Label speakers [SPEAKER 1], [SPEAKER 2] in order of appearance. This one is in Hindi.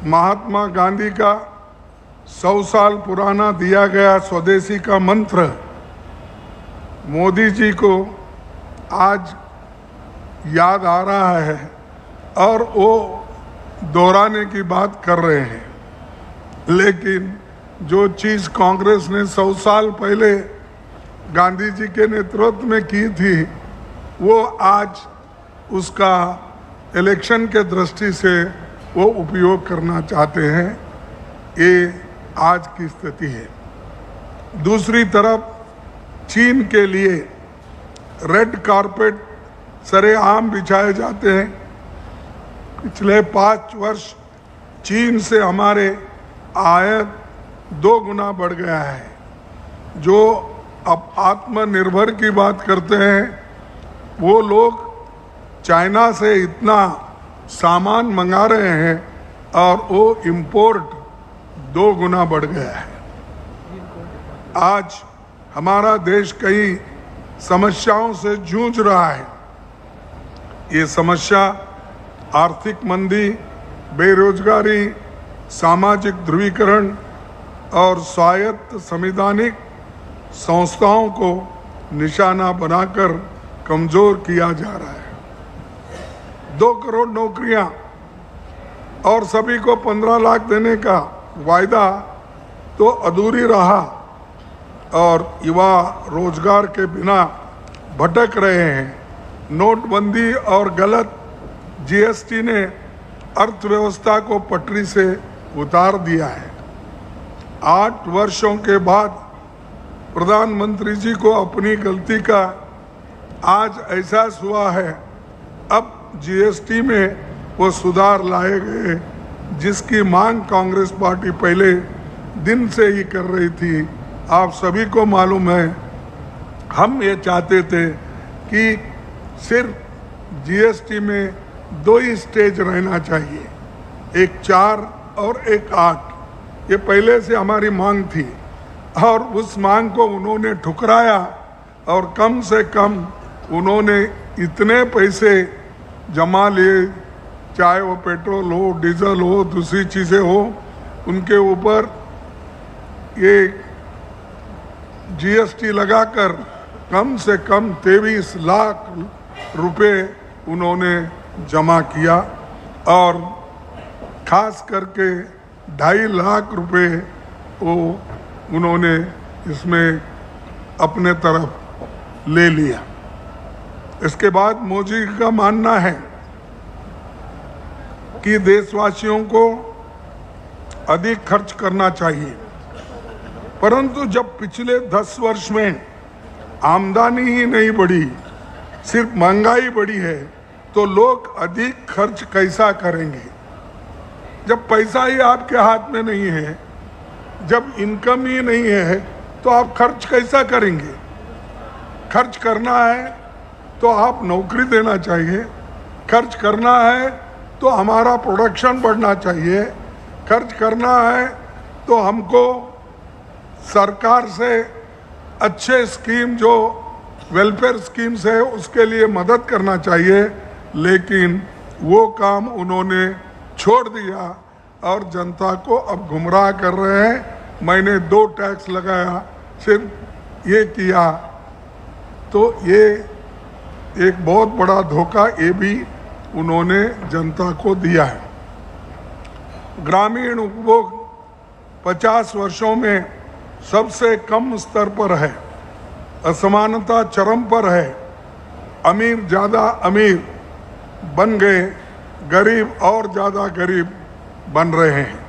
[SPEAKER 1] महात्मा गांधी का 100 साल पुराना दिया गया स्वदेशी का मंत्र मोदी जी को आज याद आ रहा है और वो दोहराने की बात कर रहे हैं। लेकिन जो चीज़ कांग्रेस ने 100 साल पहले गांधी जी के नेतृत्व में की थी, वो आज उसका इलेक्शन के दृष्टि से वो उपयोग करना चाहते हैं। ये आज की स्थिति है। दूसरी तरफ चीन के लिए रेड कारपेट सरेआम बिछाए जाते हैं। पिछले 5 वर्ष चीन से हमारे आयात 2 गुना बढ़ गया है। जो अब आत्मनिर्भर की बात करते हैं, वो लोग चाइना से इतना सामान मंगा रहे हैं और वो इंपोर्ट 2 गुना बढ़ गया है। आज हमारा देश कई समस्याओं से जूझ रहा है। ये समस्या आर्थिक मंदी, बेरोजगारी, सामाजिक ध्रुवीकरण और स्वायत्त संवैधानिक संस्थाओं को निशाना बनाकर कमजोर किया जा रहा है। 2 करोड़ नौकरियां और सभी को 15 लाख देने का वायदा तो अधूरी रहा और युवा रोजगार के बिना भटक रहे हैं। नोटबंदी और गलत जीएसटी ने अर्थव्यवस्था को पटरी से उतार दिया है। 8 वर्षों के बाद प्रधानमंत्री जी को अपनी गलती का आज एहसास हुआ है। अब जीएसटी में वो सुधार लाए गए जिसकी मांग कांग्रेस पार्टी पहले दिन से ही कर रही थी। आप सभी को मालूम है, हम ये चाहते थे कि सिर्फ जीएसटी में 2 ही स्टेज रहना चाहिए, एक 4 और एक 8। ये पहले से हमारी मांग थी और उस मांग को उन्होंने ठुकराया और कम से कम उन्होंने इतने पैसे जमा लिए, चाहे वो पेट्रोल हो, डीजल हो, दूसरी चीज़ें हो, उनके ऊपर ये जीएसटी लगाकर कम से कम 23 लाख रुपए उन्होंने जमा किया और खास करके 2.5 लाख रुपए वो उन्होंने इसमें अपने तरफ ले लिया। इसके बाद मोदी का मानना है कि देशवासियों को अधिक खर्च करना चाहिए, परंतु जब पिछले 10 वर्ष में आमदनी ही नहीं बढ़ी, सिर्फ महंगाई बढ़ी है, तो लोग अधिक खर्च कैसा करेंगे? जब पैसा ही आपके हाथ में नहीं है, जब इनकम ही नहीं है, तो आप खर्च कैसा करेंगे? खर्च करना है तो आप नौकरी देना चाहिए, खर्च करना है तो हमारा प्रोडक्शन बढ़ना चाहिए, खर्च करना है तो हमको सरकार से अच्छे स्कीम जो वेलफेयर स्कीम्स है उसके लिए मदद करना चाहिए। लेकिन वो काम उन्होंने छोड़ दिया और जनता को अब गुमराह कर रहे हैं। मैंने 2 टैक्स लगाया, सिर्फ ये किया, तो ये एक बहुत बड़ा धोखा ये भी उन्होंने जनता को दिया है। ग्रामीण उपभोग 50 वर्षों में सबसे कम स्तर पर है, असमानता चरम पर है। अमीर ज़्यादा अमीर बन गए, गरीब और ज़्यादा गरीब बन रहे हैं।